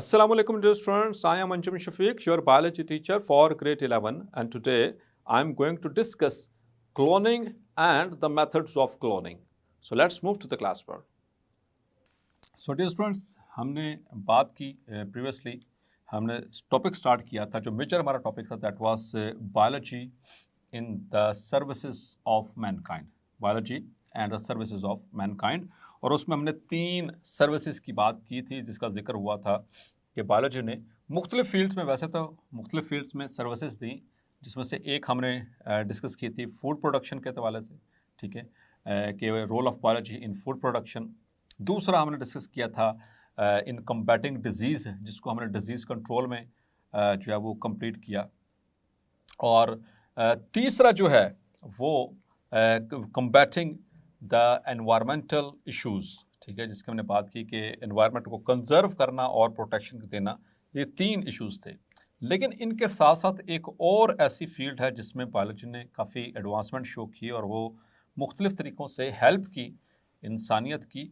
Assalamu alaikum dear students, I am Anjum Shafiq, your biology teacher for grade 11, and today I am going to discuss cloning and the methods of cloning. So let's move to the class part. So dear students, हमने बात की previously हमने topic start किया था जो major हमारा topic था that was biology in the services of Mankind, biology and the services of Mankind. और उसमें हमने 3 सर्विसेज की बात की थी जिसका जिक्र हुआ था कि बायोलॉजी ने मुख्तलिफ फील्ड्स में, वैसे तो मुख्तलिफ फील्ड्स में सर्विसेज दी, जिसमें से एक हमने डिस्कस की थी फूड प्रोडक्शन के हवाले से, ठीक है, कि role of biology in food production. दूसरा हमने डिस्कस किया था इन कम्बैटिंग डिजीज़, जिसको हमने डिजीज़ कंट्रोल में जो है वो कंप्लीट किया। और तीसरा जो है वो कम्बैटिंग द एनवायरमेंटल इश्यूज़, ठीक है, जिसकी हमने बात की कि एनवायरनमेंट को कंजर्व करना और प्रोटेक्शन देना, ये 3 इश्यूज़ थे। लेकिन इनके साथ साथ एक और ऐसी फील्ड है जिसमें बायोलॉजी ने काफ़ी एडवांसमेंट शो की और वो मुख्तलिफ तरीक़ों से हेल्प की इंसानियत की।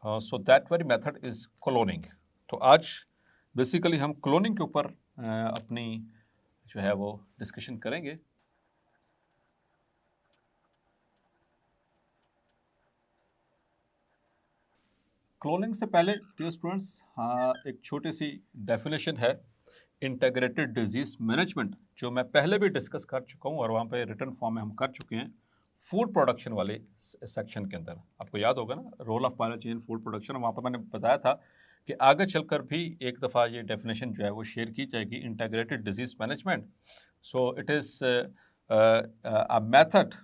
So that very method is cloning. तो आज बेसिकली हम क्लोनिंग के ऊपर अपनी जो है वो डिस्कशन करेंगे। क्लोनिंग से पहले डियर स्टूडेंट्स एक छोटी सी डेफिनेशन है इंटीग्रेटेड डिजीज़ मैनेजमेंट, जो मैं पहले भी डिस्कस कर चुका हूँ और वहाँ पे रिटन फॉर्म में हम कर चुके हैं फूड प्रोडक्शन वाले सेक्शन के अंदर। आपको याद होगा ना, role of biology in food production, वहाँ पर मैंने बताया था कि आगे चलकर भी एक दफ़ा ये डेफिनेशन जो है वो शेयर की जाएगी, integrated disease management. So it is a method,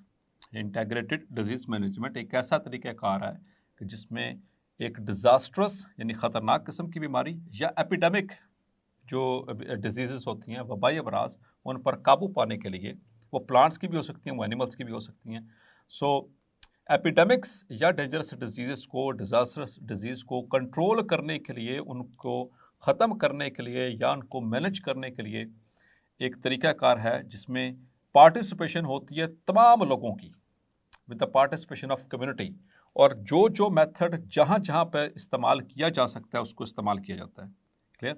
integrated disease management एक ऐसा तरीक़ाकार है कि जिसमें एक डिज़ास्ट्रस यानी ख़तरनाक किस्म की बीमारी या एपिडेमिक जो डिजीज़ होती हैं, वबाई अमराज, उन पर काबू पाने के लिए, वो प्लांट्स की भी हो सकती हैं, वो एनिमल्स की भी हो सकती हैं। सो एपिडेमिक्स या डेंजरस डिजीज़ को, डिज़ास्टरस डिजीज़ को कंट्रोल करने के लिए, उनको ख़त्म करने के लिए या उनको मैनेज करने के लिए एक तरीक़ाकार है जिसमें पार्टिसिपेशन होती है तमाम लोगों की, with the participation of community. और जो जो मेथड जहाँ जहाँ पे इस्तेमाल किया जा सकता है उसको इस्तेमाल किया जाता है। क्लियर?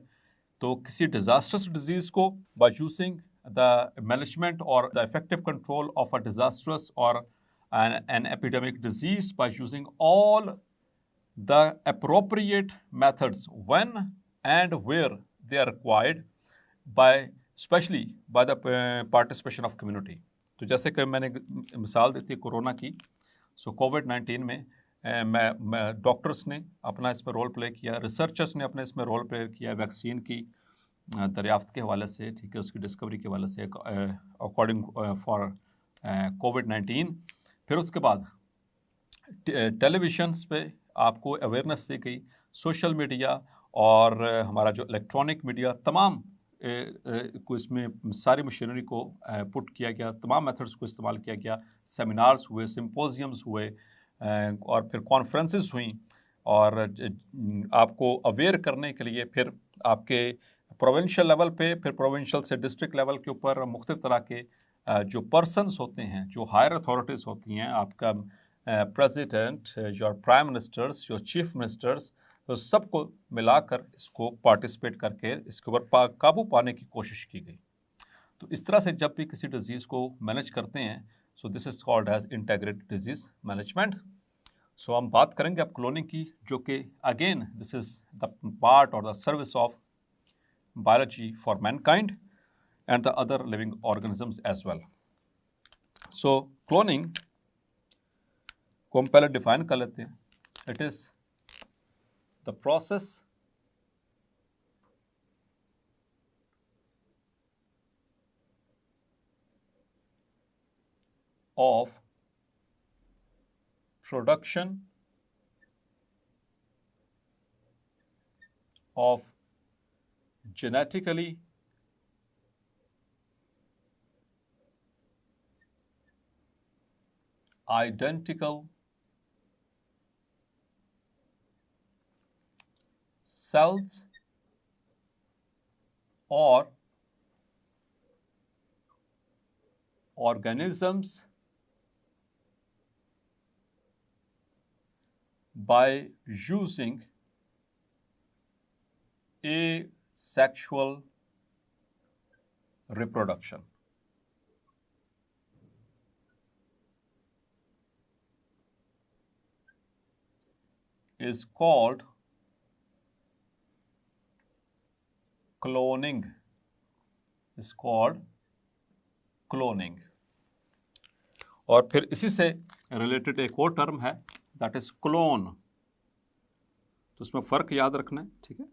तो किसी डिजास्टर्स डिजीज़ को बाय यूजिंग द मैनेजमेंट और the effective control of a disasters और an epidemic disease by using all the appropriate methods when and where they are required by especially by the participation of community। तो जैसे कि मैंने मिसाल दी थी corona की, सो कोविड-19 में मैं डॉक्टर्स ने अपना इसमें रोल प्ले किया, रिसर्चर्स ने अपने इसमें रोल प्ले किया वैक्सीन की दरियाफ्त के हवाले से, ठीक है, उसकी डिस्कवरी के हवाले से अकॉर्डिंग फॉर कोविड-19। फिर उसके बाद टेलीविजन्स पे आपको अवेयरनेस दी गई, सोशल मीडिया और हमारा जो इलेक्ट्रॉनिक मीडिया, तमाम को इसमें सारी मशीनरी को पुट किया गया, तमाम मेथड्स को इस्तेमाल किया गया। सेमिनार्स हुए, सिम्पोजियम्स हुए और फिर कॉन्फ्रेंसेस हुई और आपको अवेयर करने के लिए फिर आपके प्रोविंशियल लेवल पे, फिर प्रोविंशियल से डिस्ट्रिक्ट लेवल के ऊपर मुख्तलिफ तरह के जो पर्सनस होते हैं, जो हायर अथॉरिटीज़ होती हैं, आपका president, your prime ministers, your chief ministers, तो सबको मिलाकर इसको पार्टिसिपेट करके इसके ऊपर काबू पाने की कोशिश की गई। तो इस तरह से जब भी किसी डिजीज़ को मैनेज करते हैं, so this is called as integrated disease management. So हम बात करेंगे अब क्लोनिंग की, जो कि again this is the part और the service of biology for mankind and the other living organisms as well. So cloning को हम पहले डिफाइन कर लेते हैं। It is the process of production of genetically identical cells or organisms by using asexual reproduction. Is called cloning. Is called cloning. और फिर इसी से रिलेटेड एक और टर्म है, दैट इज क्लोन. तो उसमें फर्क याद रखना है, ठीक है.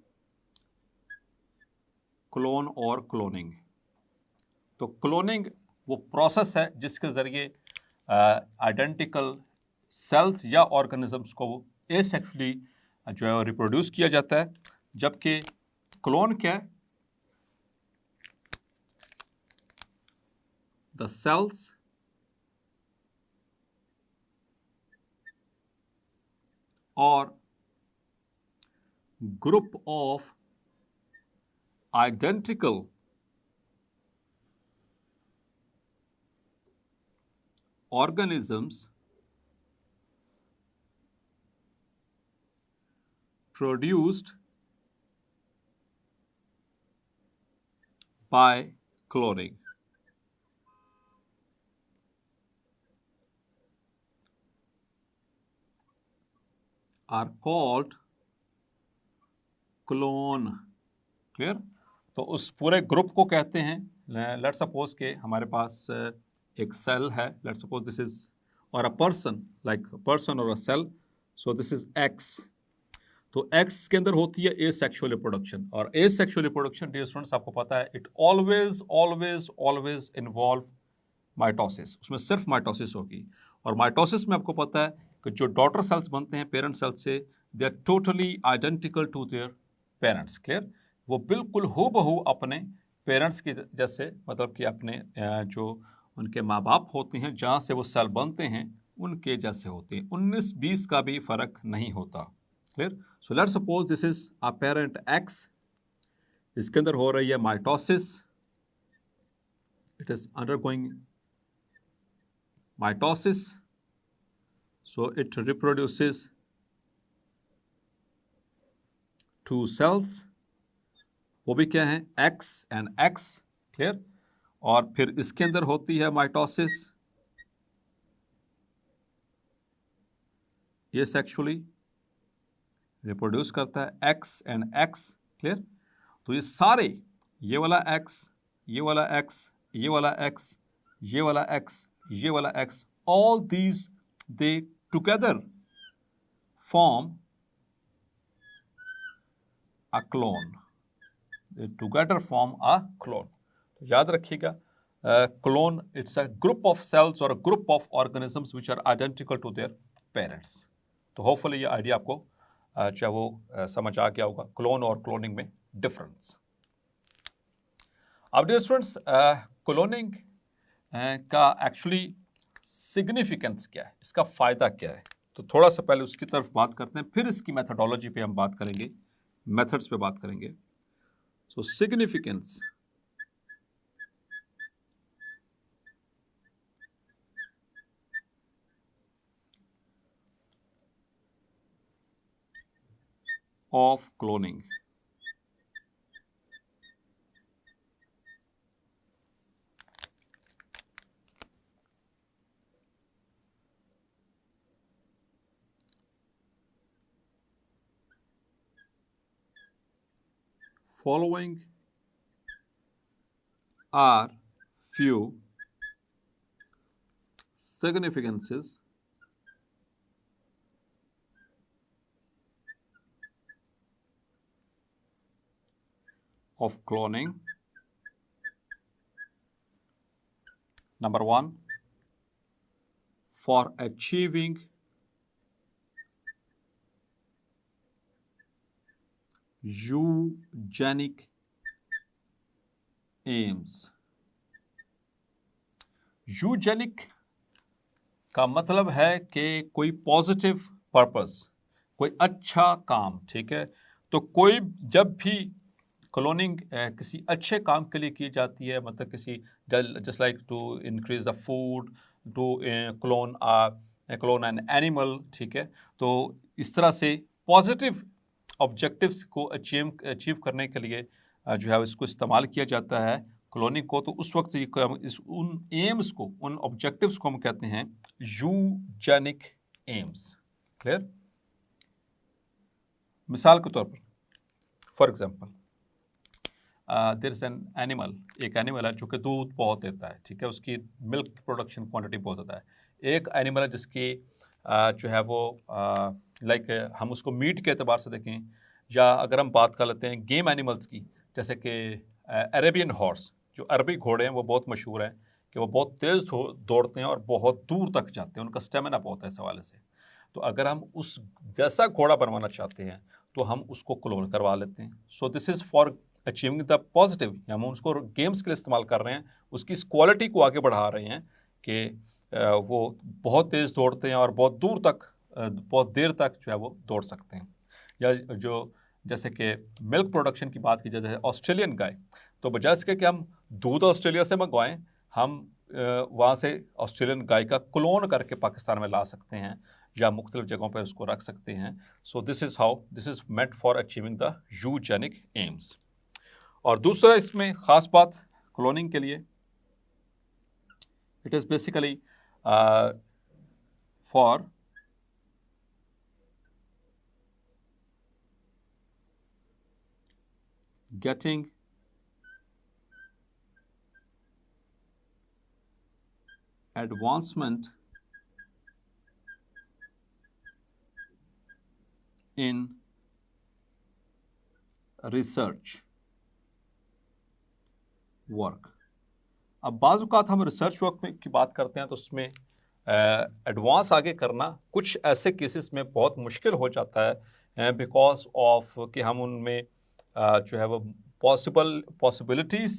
क्लोन और क्लोनिंग. तो क्लोनिंग वो प्रोसेस है जिसके जरिए आइडेंटिकल सेल्स या ऑर्गेनिजम्स को वो एसेक्सुअली जो है रिप्रोड्यूस किया जाता है, जबकि क्लोन क्या है, द सेल्स और group of identical organisms produced by cloning. Are called clone. Clear. तो उस पूरे ग्रुप को कहते हैं, लेट्स सपोज के हमारे पास एक सेल है, लेट्स सपोज दिस इज और अ पर्सन, लाइक पर्सन और a cell, so this is x. तो एक्स के अंदर होती है एसेक्सुअल रिप्रोडक्शन, और एसेक्सुअल रिप्रोडक्शन डियर स्टूडेंट्स आपको पता है it always always always involve mitosis. उसमें सिर्फ माइटोसिस होगी, और माइटोसिस में आपको पता है कि जो डॉटर सेल्स बनते हैं पेरेंट सेल्स से, they are totally identical to their parents. Clear. वो बिल्कुल हूबहू अपने पेरेंट्स के जैसे, मतलब कि अपने जो उनके माँ बाप होते हैं जहाँ से वो सेल बनते हैं उनके जैसे होते हैं. 19-20 का भी फर्क नहीं होता. Clear. So let's suppose this is a parent x, इसके अंदर हो रही है mitosis, it is undergoing mitosis, so it reproduces two cells, वो भी क्या है X and X. क्लियर. और फिर इसके अंदर होती है माइटोसिस, ये सेक्सुअली रिप्रोड्यूस करता है X and X. क्लियर. तो ये सारे, ये वाला X, ये वाला X, ये वाला X, ये वाला X, ये वाला X, all these they together form a clone. They together form a clone. तो याद रखिएगा, clone it's a group of cells or a group of organisms which are identical to their parents. तो hopefully ये idea आपको चाहे वो समझ आ गया होगा क्लोन और क्लोनिंग में डिफरेंस. अब डियर स्टूडेंट्स, क्लोनिंग का एक्चुअली सिग्निफिकेंस क्या है, इसका फायदा क्या है, तो थोड़ा सा पहले उसकी तरफ बात करते हैं, फिर इसकी मेथडोलॉजी पे हम बात करेंगे, मेथड्स पे बात करेंगे. So significance of cloning. Following are few significances of cloning. Number one, for achieving eugenic aims. Eugenic का मतलब है कि कोई पॉजिटिव पर्पस, कोई अच्छा काम. ठीक है. तो कोई जब भी क्लोनिंग किसी अच्छे काम के लिए की जाती है, मतलब किसी just like to increase the food, to clone an animal. ठीक है. तो इस तरह से पॉजिटिव ऑब्जेक्टिव्स को अचीव करने के लिए जो है इसको इस्तेमाल किया जाता है क्लोनिंग को, तो उस वक्त उन एम्स को, उन ऑब्जेक्टिव्स को हम कहते हैं यूजेनिक एम्स। क्लियर? मिसाल के तौर पर, for example, there is an animal, एक एनिमल है जो कि दूध बहुत देता है, ठीक है, उसकी मिल्क प्रोडक्शन क्वांटिटी बहुत होता है। एक एनिमल है जिसकी जो है वो लाइक हम उसको मीट के एतबार से देखें, या अगर हम बात कर लेते हैं गेम एनिमल्स की, जैसे कि अरेबियन हॉर्स, जो अरबी घोड़े हैं वो बहुत मशहूर हैं कि वो बहुत तेज़ दौड़ते हैं और बहुत दूर तक जाते हैं, उनका स्टेमिना बहुत है इस हवाले से। तो अगर हम उस जैसा घोड़ा बनवाना चाहते हैं तो हम उसको क्लोन करवा लेते हैं। So this is for achieving the positive, हम उसको गेम्स के लिए इस्तेमाल कर रहे हैं, उसकी इस क्वालिटी को आगे बढ़ा रहे हैं कि वो बहुत तेज़ दौड़ते हैं और बहुत दूर तक, बहुत देर तक जो है वो दौड़ सकते हैं। या जो जैसे कि मिल्क प्रोडक्शन की बात की जाए, जैसे ऑस्ट्रेलियन गाय, तो बजाय इसके कि हम दूध ऑस्ट्रेलिया से मंगवाएं, हम वहाँ से ऑस्ट्रेलियन गाय का क्लोन करके पाकिस्तान में ला सकते हैं या मुख्तलिफ जगहों पर उसको रख सकते हैं। So this is how this is meant for achieving the eugenic AIIMS. और दूसरा इसमें ख़ास बात क्लोनिंग के लिए, it is basically for getting advancement in research work। अब बाज़ औक़ात हम रिसर्च वर्क में की बात करते हैं तो उसमें एडवांस आगे करना कुछ ऐसे केसेस में बहुत मुश्किल हो जाता है, बिकॉज ऑफ कि हम उनमें जो है वो पॉसिबिलिटीज़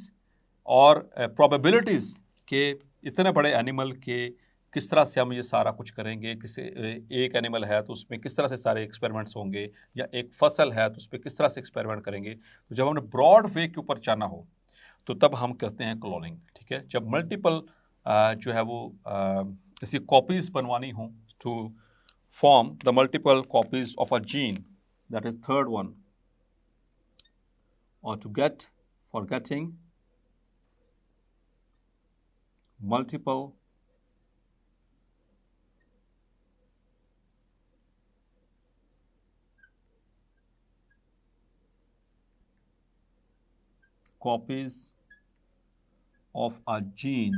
और प्रोबेबिलिटीज़ के इतने बड़े एनिमल के किस तरह से हम ये सारा कुछ करेंगे, किसी एक एनिमल है तो उसमें किस तरह से सारे एक्सपेरिमेंट्स होंगे, या एक फसल है तो उस पर किस तरह से एक्सपेरिमेंट करेंगे। तो जब हमने ब्रॉड वे के ऊपर जाना हो तो तब हम करते हैं क्लोनिंग, ठीक है। जब मल्टीपल जो है वो ऐसी कॉपीज़ बनवानी हो, to form the multiple copies of a gene, that is third one, और to get for getting multiple copies of a gene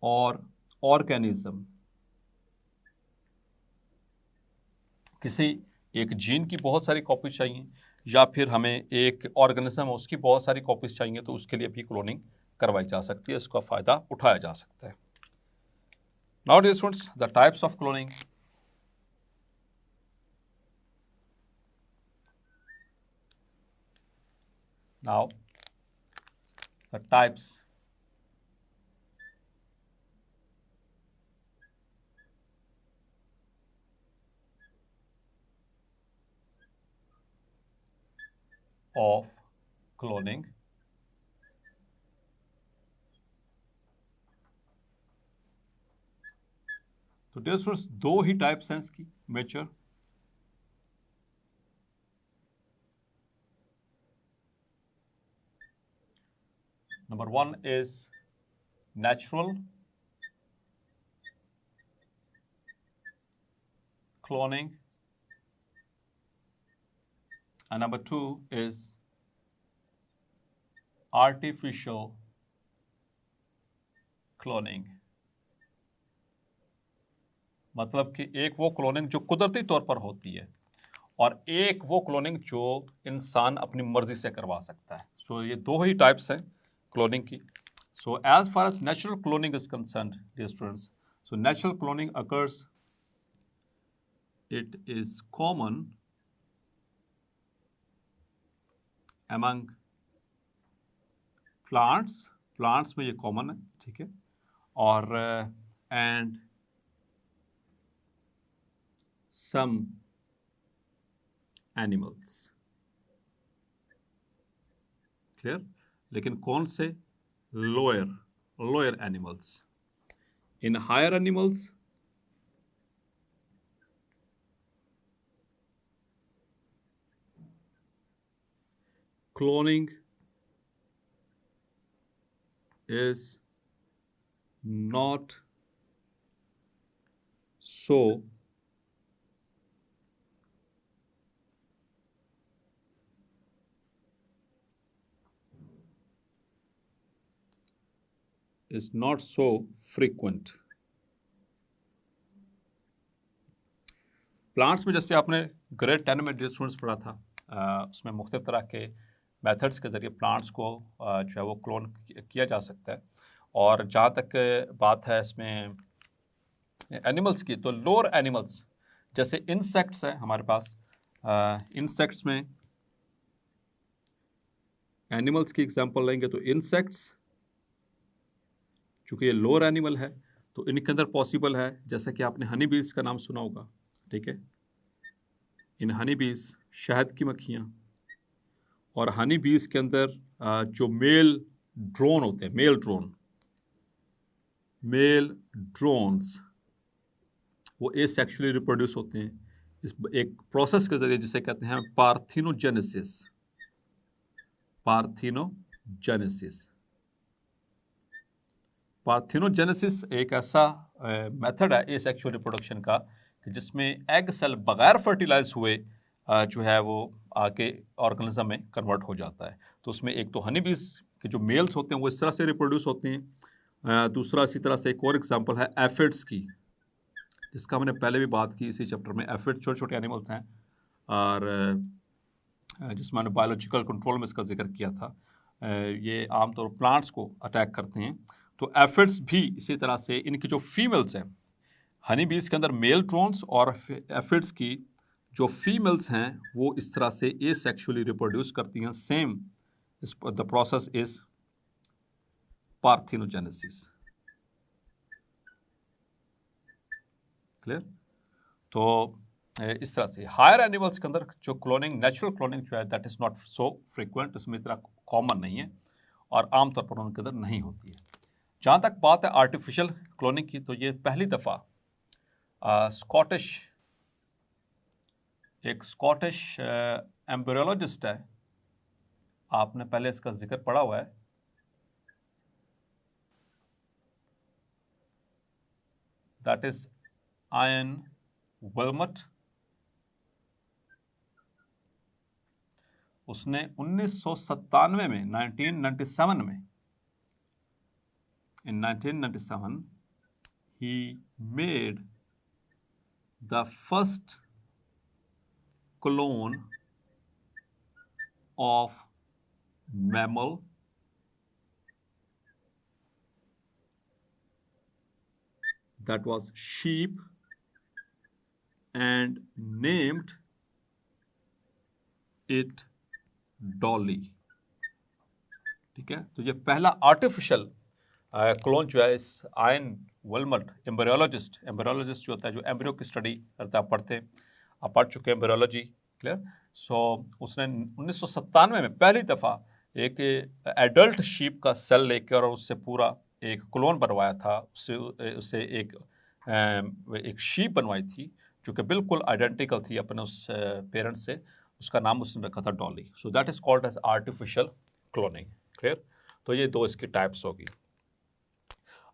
or organism, किसी एक जीन की बहुत सारी कॉपीज चाहिए या फिर हमें एक ऑर्गेनिज्म उसकी बहुत सारी कॉपीज चाहिए, तो उसके लिए भी क्लोनिंग करवाई जा सकती है, इसका फ़ायदा उठाया जा सकता है। Now dear students, the types of cloning. Now, the types of cloning। तो डियर स्टूडेंट्स, दो ही टाइप्स हैं इसकी major. Number one is natural cloning and number two is artificial cloning। मतलब कि एक वो क्लोनिंग जो कुदरती तौर पर होती है और एक वो क्लोनिंग जो इंसान अपनी मर्जी से करवा सकता है। सो ये दो ही टाइप्स हैं क्लोनिंग की। So as far as natural cloning is concerned dear students, so natural cloning occurs, it is common among plants में ये कॉमन है, ठीक है, और एंड some animals, क्लियर। लेकिन कौन से? Lower animals. In higher animals cloning is not so frequent. Plants में जैसे आपने ग्रेड 10 में डियर स्टूडेंट्स पढ़ा था, उसमें मुख्तलिफ तरह के मेथड्स के ज़रिए प्लांट्स को जो है वो क्लोन किया जा सकता है। और जहाँ तक बात है इसमें एनिमल्स की, तो लोअर एनिमल्स जैसे इंसेक्ट्स हैं हमारे पास, इंसेक्ट्स में एनिमल्स की एग्जांपल लेंगे तो इंसेक्ट्स, चूँकि ये लोअर एनिमल है तो इनके अंदर पॉसिबल है, जैसा कि आपने हनी बीज का नाम सुना होगा, ठीक है। इन हनी बीज शहद की मक्खियाँ, और हनी बीज के अंदर जो मेल ड्रोन होते हैं, मेल ड्रोन्स, वो एसेक्सुअली रिप्रोड्यूस होते हैं इस एक प्रोसेस के ज़रिए जिसे कहते हैं पार्थिनोजेनेसिस। पार्थिनोजेनेसिस एक ऐसा मेथड है एसेक्सुअल रिप्रोडक्शन का कि जिसमें एग सेल बगैर फर्टिलाइज हुए जो है वो आके ऑर्गेनिज्म में कन्वर्ट हो जाता है। तो उसमें एक तो हनी बीज के जो मेल्स होते हैं वो इस तरह से रिप्रोड्यूस होते हैं। दूसरा इसी तरह से एक और एग्जांपल है एफिड्स की, जिसका हमने पहले भी बात की इसी चैप्टर में। एफिड छोटे छोटे एनिमल्स हैं और जिसमें मैंने बायोलॉजिकल कंट्रोल में इसका जिक्र किया था। ये आमतौर पर प्लांट्स को अटैक करते हैं। तो एफिड्स भी इसी तरह से, इनकी जो फीमेल्स हैं, हनी बीज के अंदर मेल ड्रोन्स और एफिड्स की जो फीमेल्स हैं वो इस तरह से एसेक्सुअली रिप्रोड्यूस करती हैं। Same the process is parthenogenesis. Clear? तो इस तरह से हायर एनिमल्स के अंदर जो क्लोनिंग, नेचुरल क्लोनिंग जो है that is not so frequent, इसमें इतना कॉमन नहीं है और आमतौर पर उनके अंदर नहीं होती है। जहाँ तक बात है आर्टिफिशियल क्लोनिंग की, तो ये पहली दफ़ा एक स्कॉटिश एम्ब्रियोलॉजिस्ट है, आपने पहले इसका जिक्र पढ़ा हुआ है, दैट इज आयन विल्मट। उसने 1997 में, 1997 में, in 1997 he made the first clone of mammal that was sheep and named it Dolly। ठीक है, तो ये पहला आर्टिफिशियल क्लोन जो है इस आयन विल्मट, एम्ब्रियोलॉजिस्ट जो होता है, जो एम्ब्रियो की स्टडी करता है, आप पढ़ते हैं, आप पढ़ चुके हैं एम्ब्रियोलॉजी। क्लियर? सो उसने 1997 में पहली दफ़ा एक एडल्ट शीप का सेल लेकर और उससे पूरा एक क्लोन बनवाया था। उससे एक शीप बनवाई थी जो कि बिल्कुल आइडेंटिकल थी अपने उस पेरेंट्स से। उसका नाम उसने रखा था Dolly. So that is called as artificial cloning. Clear? तो ये दो इसकी टाइप्स होगी।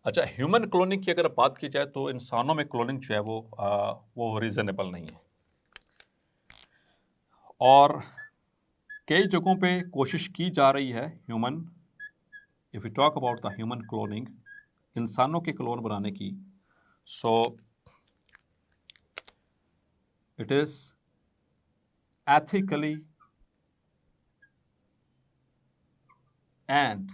अच्छा, ह्यूमन क्लोनिंग की अगर बात की जाए तो इंसानों में क्लोनिंग जो है वो रीजनेबल नहीं है, और कई जगहों पे कोशिश की जा रही है human, if you talk about the human cloning, इंसानों के क्लोन बनाने की। So it is ethically and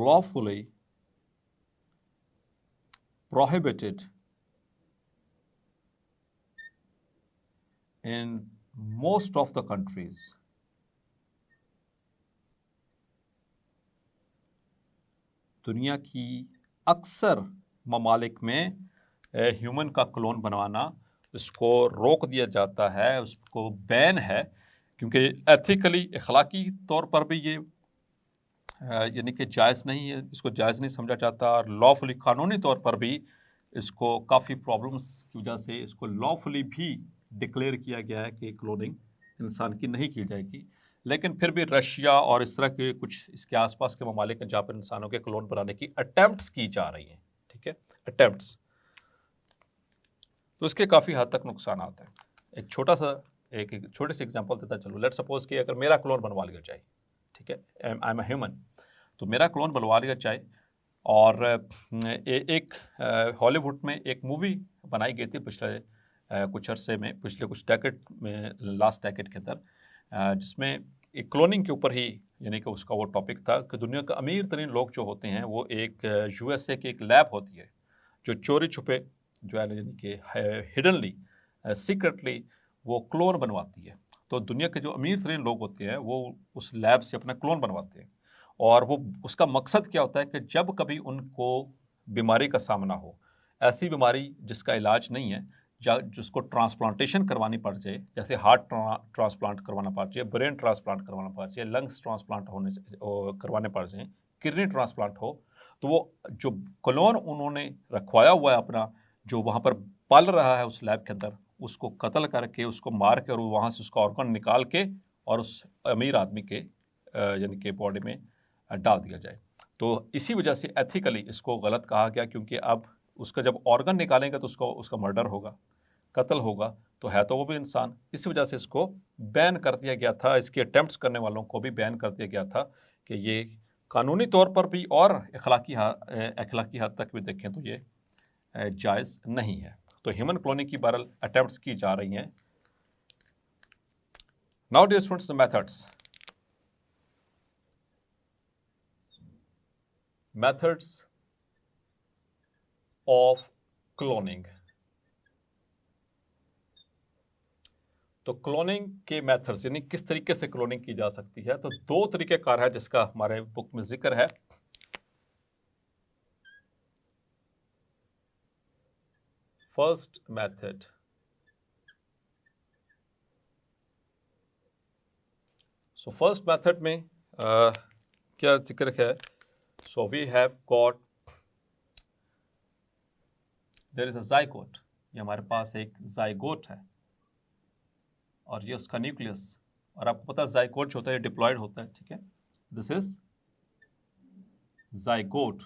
lawfully prohibited in most of the countries। दुनिया की अक्सर ममालिक में ह्यूमन का क्लोन बनवाना इसको रोक दिया जाता है, उसको बैन है, क्योंकि एथिकली, अखलाकी तौर पर भी ये यानी कि जायज़ नहीं है, इसको जायज़ नहीं समझा जाता, और लॉफुली, कानूनी तौर पर भी इसको काफ़ी प्रॉब्लम्स की वजह से इसको लॉफुली भी डिक्लेयर किया गया है कि क्लोनिंग इंसान की नहीं की जाएगी। लेकिन फिर भी रशिया और इस तरह के कुछ इसके आसपास के ममालिक हैं जहाँ पर इंसानों के क्लोन बनाने की अटेम्प्ट्स की जा रही हैं, ठीक है, अटेम्प्ट्स। तो इसके काफ़ी हद तक नुकसान आते हैं। एक छोटा सा एक छोटे से एग्जांपल देता चलो। लेट्स सपोज कि अगर मेरा क्लोन बनवा लिया जाए, ठीक है, आई एम अ ह्यूमन, तो मेरा क्लोन बनवा लिया जाए और एक हॉलीवुड में एक मूवी बनाई गई थी पिछले कुछ अरसे में, पिछले कुछ डेकेड में, लास्ट डेकेड के अंदर, जिसमें एक क्लोनिंग के ऊपर ही यानी कि उसका वो टॉपिक था कि दुनिया के अमीर तरीन लोग जो होते हैं वो एक यूएसए की एक लैब होती है जो चोरी छुपे जो है यानी कि हिडनली सीक्रेटली वो क्लोन बनवाती है। तो दुनिया के जो अमीर तरीन लोग होते हैं वो उस लैब से अपना क्लोन बनवाते हैं और वो उसका मकसद क्या होता है कि जब कभी उनको बीमारी का सामना हो, ऐसी बीमारी जिसका इलाज नहीं है या जिसको ट्रांसप्लांटेशन करवानी पड़ जाए, जैसे हार्ट ट्रांसप्लांट करवाना पड़ जाए, ब्रेन ट्रांसप्लांट करवाना पड़ जाए, लंग्स ट्रांसप्लांट करवाने पड़ जाए, किडनी ट्रांसप्लांट हो, तो वो जो क्लोन उन्होंने रखवाया हुआ है अपना, जो वहाँ पर पल रहा है उस लैब के अंदर, उसको कत्ल करके, उसको मार के और वहाँ से उसका ऑर्गन निकाल के और उस अमीर आदमी के यानी कि बॉडी में डाल दिया जाए। तो इसी वजह से एथिकली इसको गलत कहा गया, क्योंकि अब उसका जब ऑर्गन निकालेंगे तो उसका मर्डर होगा, कत्ल होगा, तो है तो वो भी इंसान। इसी वजह से इसको बैन कर दिया गया था, इसके अटेम्प्ट्स करने वालों को भी बैन कर दिया गया था कि ये कानूनी तौर पर भी और अखलाकी हद तक भी देखें तो ये जायज़ नहीं है। तो ह्यूमन क्लोनिंग की बहरहाल अटेम्प्ट्स की जा रही हैं। Now dear students, the methods of cloning। तो क्लोनिंग के मेथड्स यानी किस तरीके से क्लोनिंग की जा सकती है, तो दो तरीके कार है जिसका हमारे बुक में जिक्र है। First method, so first method में क्या जिक्र है, so we have got there is a zygote, ये हमारे पास एक जाइगोट है और ये उसका न्यूक्लियस, और आपको पता है जाइगोट जो होता है डिप्लॉयड होता है, ठीक है, दिस इज जाइगोट।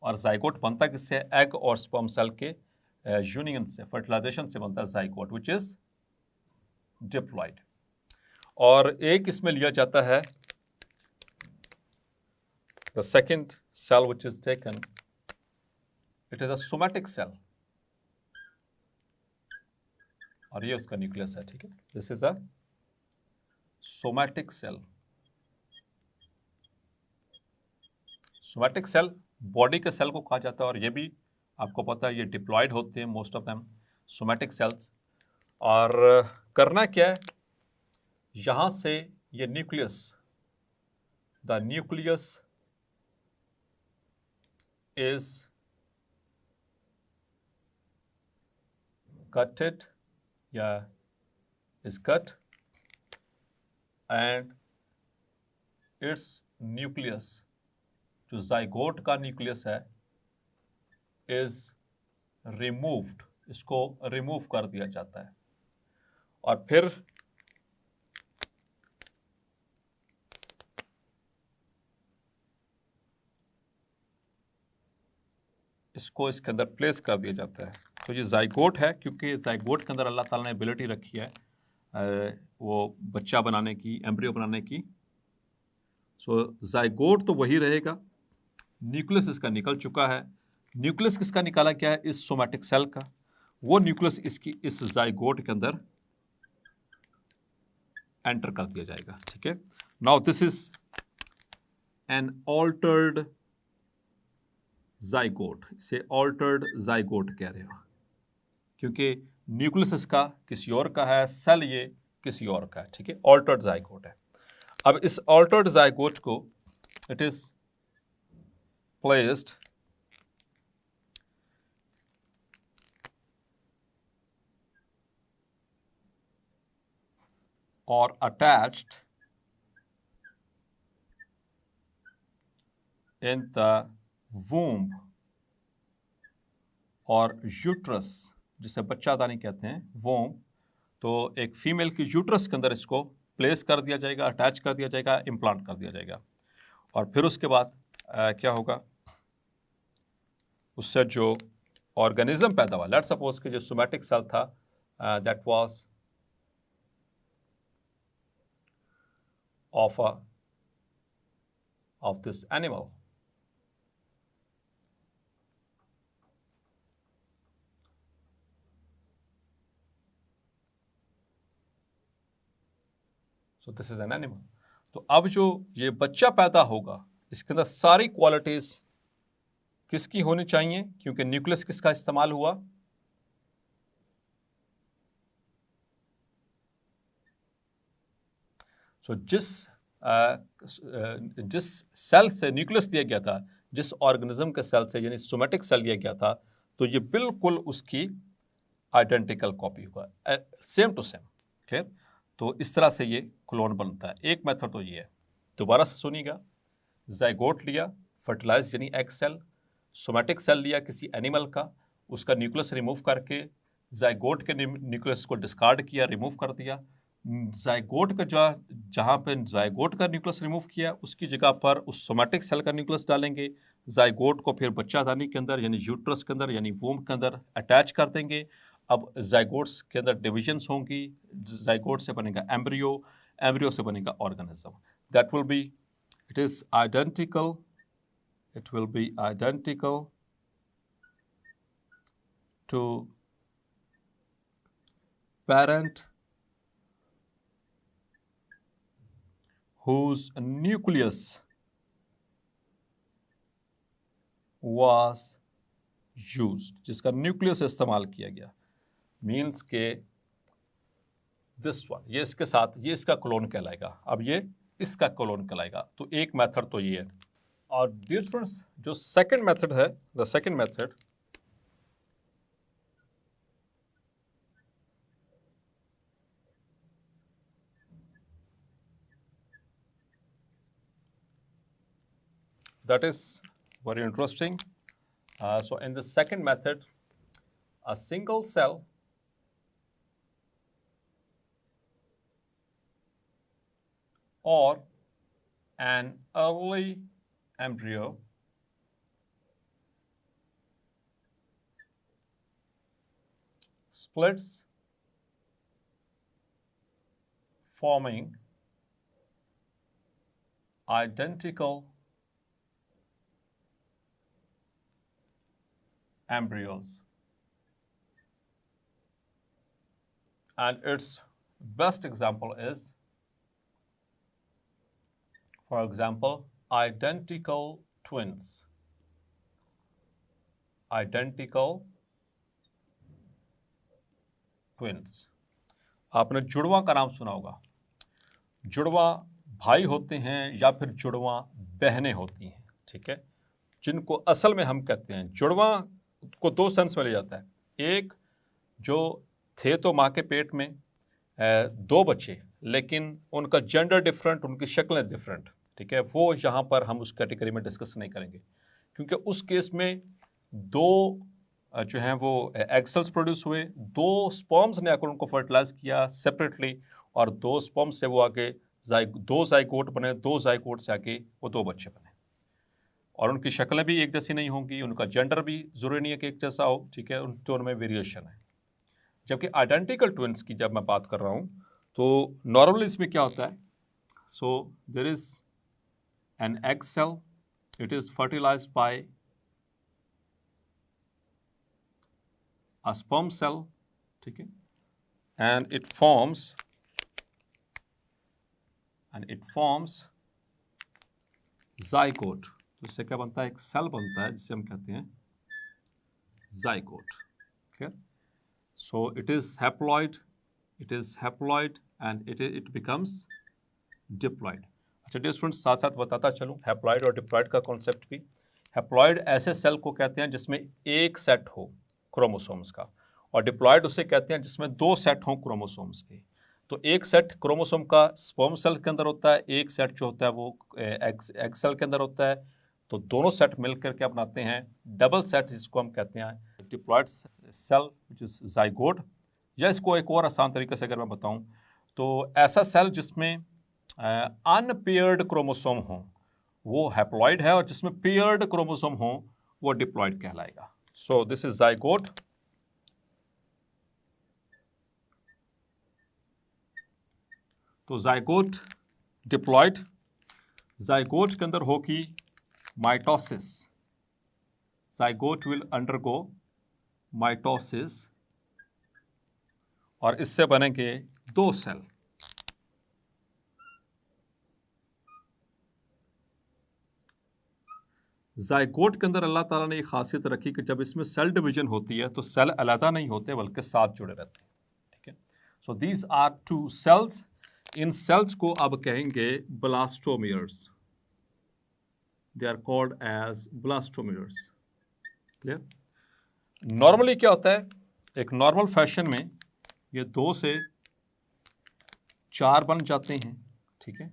और जाइगोट बनता किससे, एग और स्पर्म सेल के यूनियन से, फर्टिलाइजेशन से बनता है जाइगोट विच इज डिप्लॉयड। और एक इसमें लिया जाता है the second cell which is taken, it is a somatic cell और ये उसका न्यूक्लियस है, ठीक है, this is a somatic cell. Somatic cell body के सेल को कहा जाता है और ये भी आपको पता है ये डिप्लॉयड होते हैं most of them somatic cells. और करना क्या है, यहां से ये nucleus, the nucleus is cutted, yeah, is cut and its nucleus, जो जाइगोट का न्यूक्लियस है, is removed, इसको रिमूव कर दिया जाता है और फिर इसको इसके अंदर प्लेस कर दिया जाता है। तो ये जाइगोट है, क्योंकि जाइगोट के अंदर अल्लाह ताला ने एबिलिटी रखी है वो बच्चा बनाने की, एम्ब्रियो बनाने की। सो जाइगोट तो वही रहेगा, न्यूक्लियस इसका निकल चुका है। न्यूक्लियस किसका निकाला गया है, इस सोमैटिक सेल का, वो न्यूक्लियस इसकी इस जाइगोट के अंदर एंटर कर दिया जाएगा, ठीक है। Now this is an altered zygote, इसे ऑल्टर्ड जाइगोट कह रहे हो, क्योंकि न्यूक्लियस इसका किसी और का है, सेल ये किसी और का है, ठीक है, ऑल्टर्ड जाइगोट है। अब इस ऑल्टर्ड जाइगोट को it is placed or attached in the womb और यूट्रस जिसे बच्चादानी कहते हैं, वोम, तो एक फीमेल की यूट्रस के अंदर इसको प्लेस कर दिया जाएगा, अटैच कर दिया जाएगा, इम्प्लांट कर दिया जाएगा। और फिर उसके बाद क्या होगा, उससे जो ऑर्गेनिज्म पैदा हुआ, लेट्स सपोज कि जो सोमैटिक सेल था that was of this animal. So this is an animal. तो अब जो ये बच्चा पैदा होगा इसके अंदर सारी क्वालिटीज किसकी होनी चाहिए, क्योंकि न्यूक्लियस किसका इस्तेमाल हुआ, सो जिस सेल से न्यूक्लियस लिया गया था, जिस ऑर्गेनिज्म के सेल से यानी सोमैटिक सेल लिया गया था, तो ये बिल्कुल उसकी आइडेंटिकल कॉपी होगा, सेम टू सेम। क्लियर? तो इस तरह से ये क्लोन बनता है। एक मेथड तो ये है, दोबारा से सुनिएगा, जाइगोट लिया, फर्टिलाइज यानी एग सेल, सोमैटिक सेल लिया किसी एनिमल का, उसका न्यूक्लियस रिमूव करके जाइगोट के न्यूक्लियस को डिस्कार्ड किया, रिमूव कर दिया। जाइगोट का जहाँ पे जाइगोट का न्यूक्लियस रिमूव किया उसकी जगह पर उस सोमैटिक सेल का न्यूक्लियस डालेंगे, जाइगोट को फिर बच्चादानी के अंदर यानी यूट्रस के अंदर यानी वूम के अंदर अटैच कर देंगे। अब जाइगोट्स के अंदर डिविजन्स होंगी, जाइगोट से बनेगा एम्ब्रियो, एम्ब्रियो से बनेगा organism. That will be, it is identical, it will be identical to parent whose nucleus was used, जिसका न्यूक्लियस इस्तेमाल किया गया, मीन्स के दिस वन, ये इसके साथ ये इसका क्लोन कहलाएगा, अब ये इसका क्लोन कहलाएगा। तो एक मेथड तो ये है। और डियर स्टूडेंट्स, जो सेकंड मेथड है, the second method that is very interesting. So in the second method, a single cell or an early embryo splits, forming identical embryos, and its best example is, for example, identical twins. Identical twins. आपने जुड़वा का नाम सुना होगा। जुड़वा भाई होते हैं या फिर जुड़वा बहनें होती हैं, ठीक है, जिनको असल में हम कहते हैं जुड़वा को दो सेंस में लिया जाता है। एक जो थे तो माँ के पेट में दो बच्चे, लेकिन उनका जेंडर डिफरेंट, उनकी शक्लें डिफरेंट, ठीक है, वो यहाँ पर हम उस कैटेगरी में डिस्कस नहीं करेंगे, क्योंकि उस केस में दो जो हैं वो एग सेल्स प्रोड्यूस हुए, दो स्पर्म्स ने आकर उनको फर्टिलाइज किया सेपरेटली, और दो स्पर्म से वो आगे दो जाइगोट बने, दो जाइगोट से आगे वो दो बच्चे बने, और उनकी शक्लें भी एक जैसी नहीं होंगी, उनका जेंडर भी ज़रूरी नहीं है कि एक जैसा हो, ठीक है, उन दोनों में वेरिएशन है। जबकि आइडेंटिकल ट्विंस की जब मैं बात कर रहा हूँ तो नॉर्मली इसमें क्या होता है, so there is an egg cell, it is fertilised by a sperm cell, ठीक है, and it forms zygote। तो इससे क्या बनता है, एक सेल बनता है जिसे हम कहते हैं zygote। Clear? So it is haploid, and it becomes diploid। अच्छा डियर स्टूडेंट्स, साथ साथ बताता चलूँ हैप्लॉइड और डिप्लॉइड का कॉन्सेप्ट भी। हैप्लॉइड ऐसे सेल को कहते हैं जिसमें एक सेट हो क्रोमोसोम्स का, और डिप्लॉइड उसे कहते हैं जिसमें दो सेट हों क्रोमोसोम्स के। तो एक सेट क्रोमोसोम का स्पर्म सेल के अंदर होता है, एक सेट जो होता है वो एग सेल के अंदर होता है, तो दोनों सेट मिलकर क्या बनाते हैं, डबल सेट, जिसको हम कहते हैं diploid cell which is zygote, या इसको एक और आसान तरीके से अगर मैं बताऊं तो ऐसा सेल जिसमें अनपेयर्ड क्रोमोसोम हो वो हैप्लॉइड है, और जिसमें पेयर्ड क्रोमोसोम हो वो डिप्लॉयड कहलाएगा. सो दिस इज जाइगोट. तो जाइगोट डिप्लॉयड, जाइगोट के अंदर होगी mitosis. Zygote will undergo mitosis और इससे बनेंगे दो सेल. जाइगोट के अंदर अल्लाह ताला ने एक खासियत रखी कि जब इसमें सेल डिवीजन होती है तो सेल अलग नहीं होते बल्कि साथ जुड़े रहते हैं. ठीक है. So these are two cells. इन सेल्स को अब कहेंगे blastomeres. They are called as blastomeres. Clear. Normally क्या होता है, एक नॉर्मल फैशन में ये 2 से 4 बन जाते हैं. ठीक है.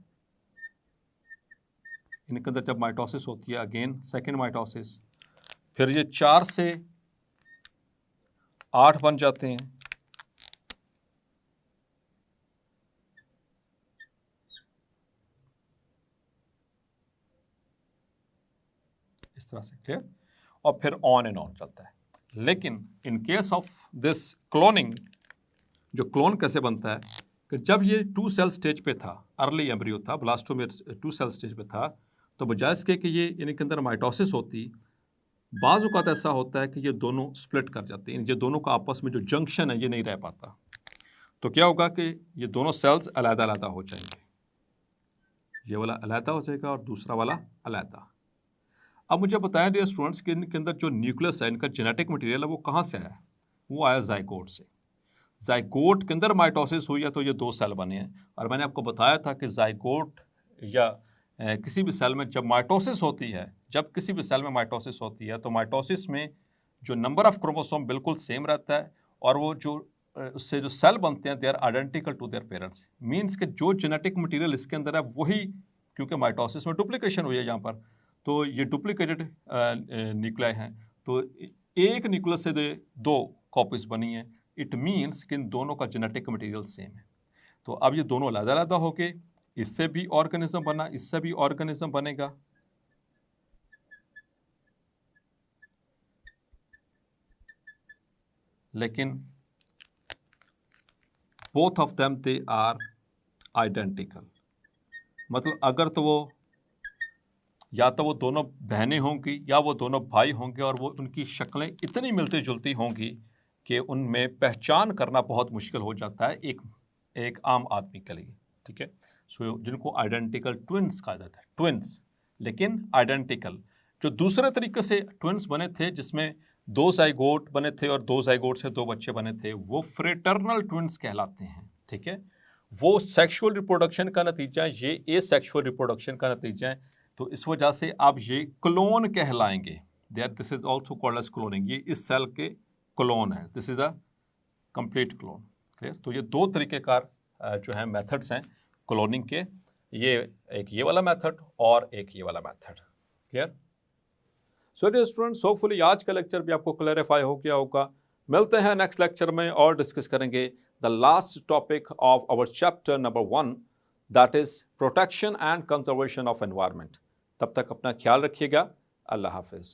इनके अंदर जब माइटोसिस होती है, अगेन सेकेंड माइटोसिस, फिर ये 4 से 8 बन जाते हैं. इस तरह से. क्लियर. और फिर ऑन एंड ऑन चलता है. लेकिन in case of this cloning, जो क्लोन कैसे बनता है कि जब ये 2 सेल स्टेज पे था, अर्ली एम्ब्रियो था, ब्लास्टोमियर 2 सेल स्टेज पे था, तो बजाय इसके कि ये इनके अंदर माइटोसिस होती, बाज़ औक़ात ऐसा होता है कि ये दोनों स्प्लिट कर जाते हैं. ये दोनों का आपस में जो जंक्शन है ये नहीं रह पाता. तो क्या होगा कि ये दोनों सेल्स अलग-अलग हो जाएंगे. ये वाला अलग हो जाएगा और दूसरा वाला अलग. अब मुझे बताएं डियर स्टूडेंट्स कि इनके अंदर जो न्यूक्लियस है, इनका जेनेटिक मटेरियल है, वो कहाँ से आया? वो आया जाइगोट से. जाइगोट के अंदर माइटोसिस हुई है तो ये 2 सेल बने हैं. और मैंने आपको बताया था कि जाइगोट या किसी भी सेल में जब माइटोसिस होती है, जब किसी भी सेल में माइटोसिस होती है तो माइटोसिस में जो नंबर ऑफ क्रोमोसोम बिल्कुल सेम रहता है, और वो जो उससे जो सेल बनते हैं they are identical to their parents. Means कि जो जेनेटिक मटेरियल इसके अंदर है वही, क्योंकि माइटोसिस में डुप्लीकेशन हुई है यहाँ पर, तो ये डुप्लीकेटेड न्यूक्लियाई हैं. तो एक न्यूक्लियस से 2 कॉपीज बनी हैं. इट मीन्स कि इन दोनों का जेनेटिक मटेरियल सेम है. तो अब ये दोनों अलग-अलग हो गए. इससे भी ऑर्गेनिज्म बना, इससे भी ऑर्गेनिज्म बनेगा. लेकिन both of them they are identical. मतलब अगर तो वो या तो वो दोनों बहनें होंगी या वो दोनों भाई होंगे, और वो उनकी शक्लें इतनी मिलती जुलती होंगी कि उनमें पहचान करना बहुत मुश्किल हो जाता है एक आम आदमी के लिए. ठीक है. सो जिनको आइडेंटिकल ट्विन्स कहा जाता है, ट्विन्स, लेकिन आइडेंटिकल. जो दूसरे तरीके से ट्विन्स बने थे जिसमें 2 जाइगोट बने थे और 2 जाइगोट से 2 बच्चे बने थे, वो फ्रेटर्नल ट्विन्स कहलाते हैं. ठीक है. वो सेक्सुअल रिप्रोडक्शन का नतीजा है, ये एसेक्सुअल रिप्रोडक्शन का नतीजा है. तो इस वजह से अब ये क्लोन कहलाएंगे. This is also called as cloning. ये इस सेल के क्लोन है. This is a complete clone. Clear. तो ये 2 तरीकेकार जो है मेथड्स हैं क्लोनिंग के. एक ये वाला मेथड और एक ये वाला method. Clear. So dear students, hopefully आज का लेक्चर भी आपको क्लैरिफाई हो गया होगा. मिलते हैं नेक्स्ट लेक्चर में और डिस्कस करेंगे the last topic of our chapter number 1, that is protection and conservation of environment. तब तक अपना ख्याल रखिएगा. अल्लाह हाफिज़.